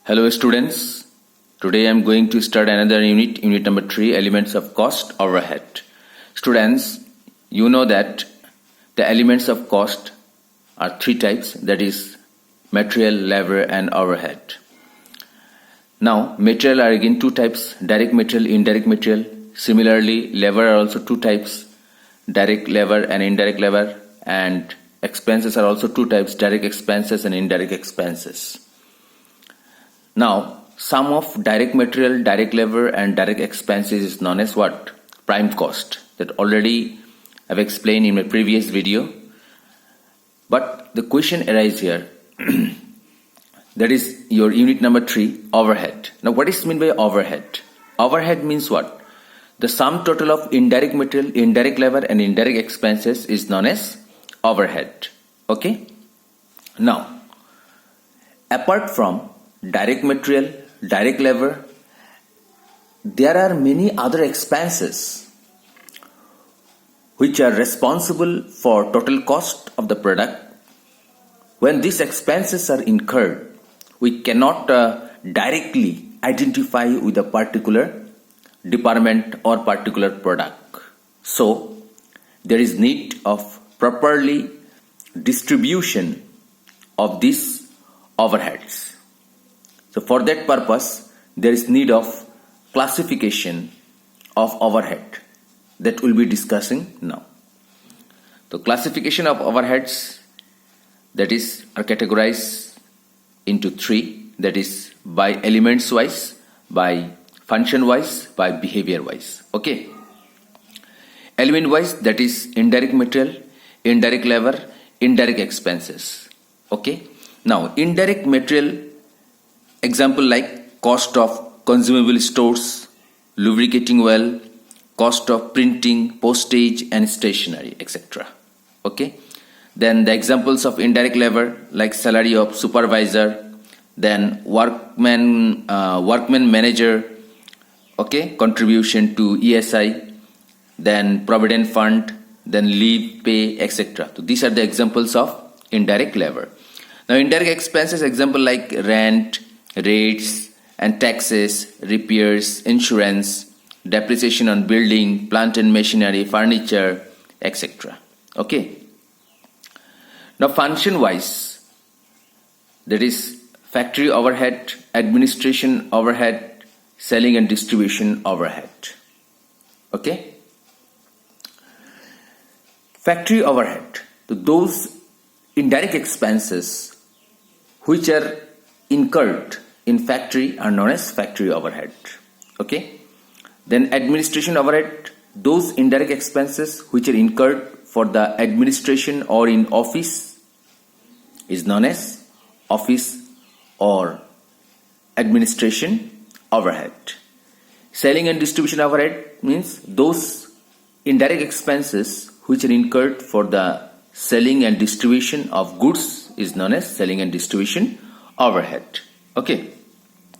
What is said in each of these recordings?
Hello students, today I am going to start another unit number 3, elements of cost overhead. Students, you know that the elements of cost are 3 types, that is material, labor and overhead. Now material are again 2 types, direct material, indirect material. Similarly labor are also 2 types, direct labor and indirect labor, and expenses are also 2 types, direct expenses and indirect expenses. Now, sum of direct material, direct labor and direct expenses is known as what? Prime cost. That already I've explained in my previous video. But the question arises here. That is your unit number 3, overhead. Now what is meant by overhead? Overhead means what? The sum total of indirect material, indirect labor and indirect expenses is known as overhead. Okay? Now, apart from direct material, direct labor, there are many other expenses which are responsible for total cost of the product. When these expenses are incurred, we cannot directly identify with a particular department or particular product. So, there is need of properly distribution of these overheads. So for that purpose, there is need of classification of overhead that we'll be discussing now. The classification of overheads, that is, are categorized into 3, that is by elements wise, by function wise, by behavior wise. Okay. Element wise, that is indirect material, indirect labor, indirect expenses. Okay. Now indirect material, example like cost of consumable stores, lubricating oil, cost of printing, postage and stationery, etc. Okay. Then the examples of indirect labor like salary of supervisor, then workman manager, okay, contribution to ESI, then provident fund, then leave pay, etc. So these are the examples of indirect labor. Now indirect expenses, example like rent, rates and taxes, repairs, insurance, depreciation on building, plant and machinery, furniture, etc. Okay. Now function wise, that is factory overhead, administration overhead, selling and distribution overhead. Okay. Factory overhead, so those indirect expenses which are incurred in factory are known as factory overhead. Okay. Then administration overhead, those indirect expenses which are incurred for the administration or in office is known as office or administration overhead. Selling and distribution overhead means those indirect expenses which are incurred for the selling and distribution of goods is known as selling and distribution overhead. Okay.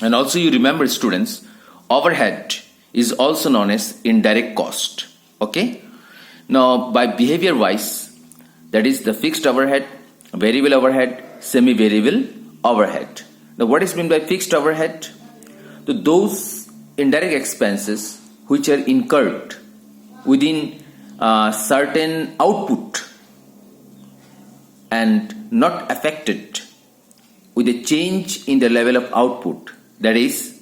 And also you remember students, overhead is also known as indirect cost. Okay. Now by behavior wise, that is the fixed overhead, variable overhead, semi-variable overhead. Now what is meant by fixed overhead? So those indirect expenses which are incurred within certain output and not affected with a change in the level of output, that is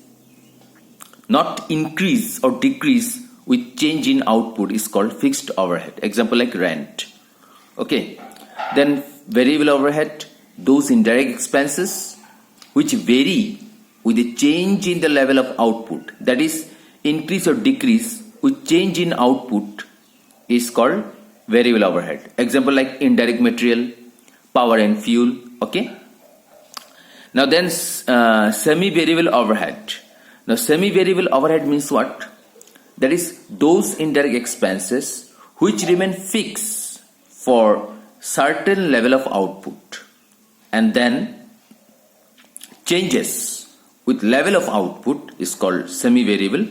not increase or decrease with change in output, is called fixed overhead. Example like rent. Okay. Then variable overhead, those indirect expenses which vary with a change in the level of output, that is increase or decrease with change in output, is called variable overhead. Example like indirect material, power and fuel. Okay. Now then semi-variable overhead. Now semi-variable overhead means what? That is those indirect expenses which remain fixed for certain level of output and then changes with level of output is called semi-variable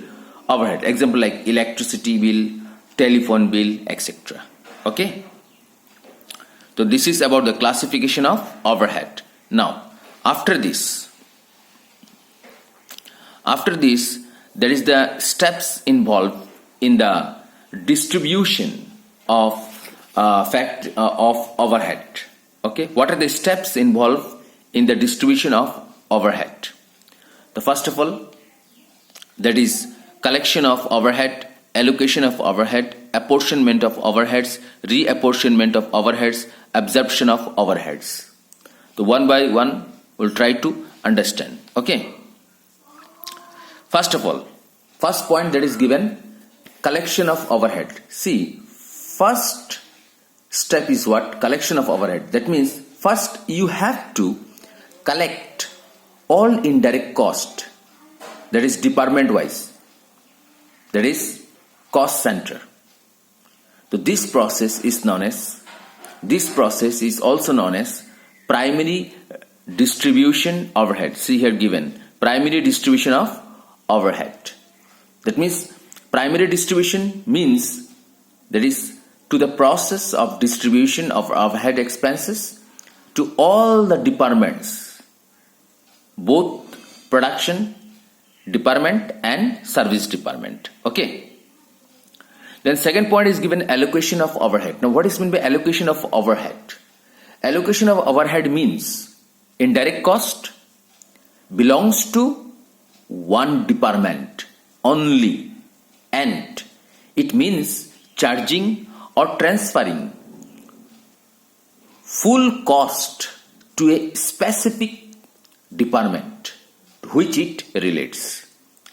overhead. Example like electricity bill, telephone bill, etc. Okay. So this is about the classification of overhead. Now after this, After this, there is the steps involved in the distribution of overhead. Okay, what are the steps involved in the distribution of overhead? The first of all, that is collection of overhead, allocation of overhead, apportionment of overheads, reapportionment of overheads, absorption of overheads. So one by one we'll try to understand. Okay. First of all, first point that is given, collection of overhead. See, first step is what? Collection of overhead. That means first you have to collect all indirect cost, that is department wise, that is cost center. So this process is also known as primary distribution overhead. See here given, primary distribution of overhead. That means primary distribution means that is to the process of distribution of overhead expenses to all the departments, both production department and service department. Okay. Then second point is given, allocation of overhead. Now what is meant by allocation of overhead? Allocation of overhead means indirect cost belongs to one department only, and it means charging or transferring full cost to a specific department to which it relates.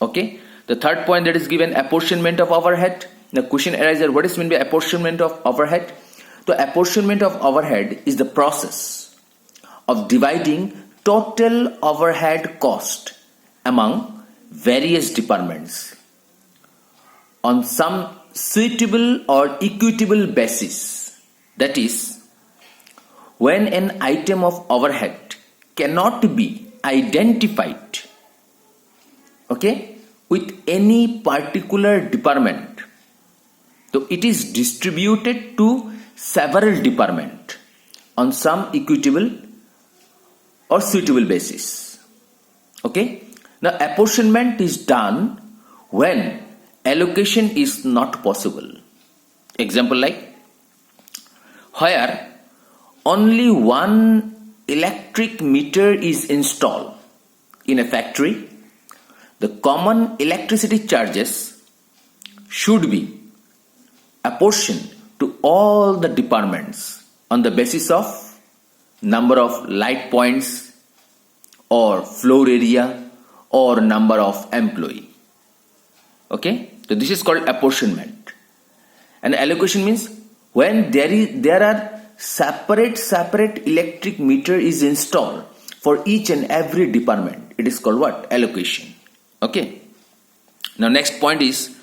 Okay. The third point that is given, apportionment of overhead. The question arises, what is meant by apportionment of overhead? The apportionment of overhead is the process of dividing total overhead cost among various departments on some suitable or equitable basis. That is, when an item of overhead cannot be identified, okay, with any particular department, so it is distributed to several departments on some equitable or suitable basis. Okay. Now apportionment is done when allocation is not possible. Example like, where only one electric meter is installed in a factory, the common electricity charges should be apportioned to all the departments on the basis of number of light points or floor area or number of employee. Okay, so this is called apportionment. And allocation means when there are separate electric meter is installed for each and every department, it is called what? Allocation. Okay. Now next point is,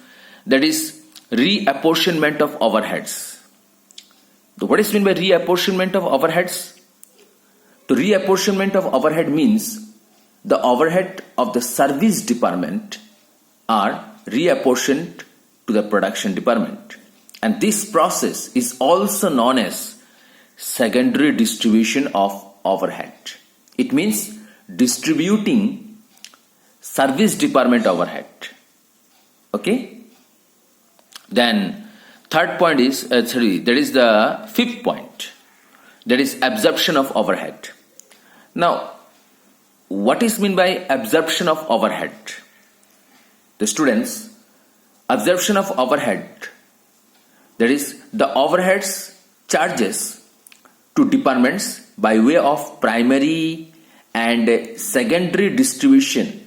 that is reapportionment of overheads. So what is meant by reapportionment of overheads? The reapportionment of overhead means the overhead of the service department are reapportioned to the production department. And this process is also known as secondary distribution of overhead. It means distributing service department overhead. Okay. Then third point is, that is the fifth point, that is absorption of overhead. Now, what is meant by absorption of overhead? The students, absorption of overhead, that is the overheads charges to departments by way of primary and secondary distribution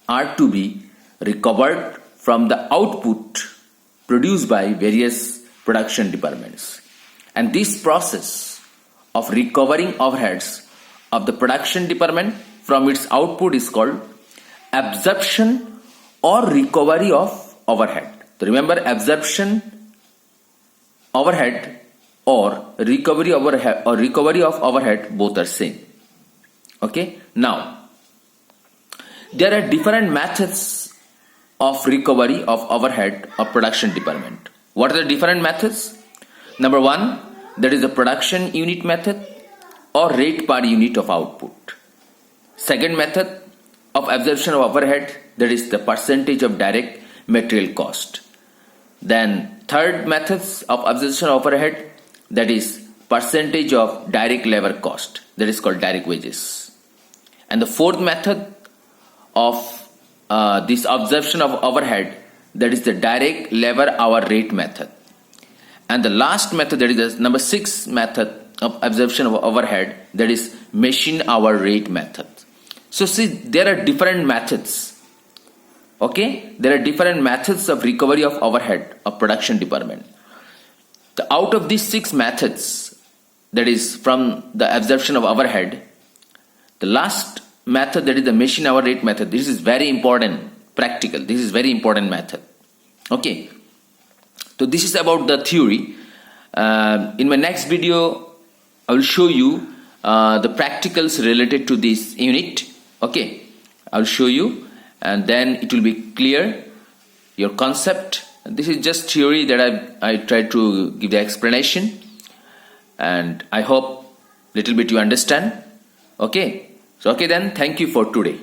are to be recovered from the output produced by various production departments. And this process of recovering overheads of the production department from its output is called absorption or recovery of overhead. So remember, absorption overhead or recovery of overhead, both are same. Okay. Now, there are different methods of recovery of overhead of production department. What are the different methods? Number one, that is the production unit method or rate per unit of output. Second method, of absorption of overhead, that is the percentage of direct material cost. Then third methods of absorption of overhead, that is percentage of direct labor cost, that is called direct wages. And the fourth method of this absorption of overhead, that is the direct labor hour rate method. And the last method, that is the number 6 method of absorption of overhead, that is machine hour rate method. So see, there are different methods. Okay, there are different methods of recovery of overhead of production department. Out of these 6 methods, that is from the absorption of overhead, the last method, that is the machine hour rate method, this is very important, practical, this is very important method. Okay, so this is about the theory. In my next video, I will show you the practicals related to this unit. Okay, I will show you, and then it will be clear your concept. This is just theory that I tried to give the explanation, and I hope little bit you understand. Okay, so okay then, thank you for today.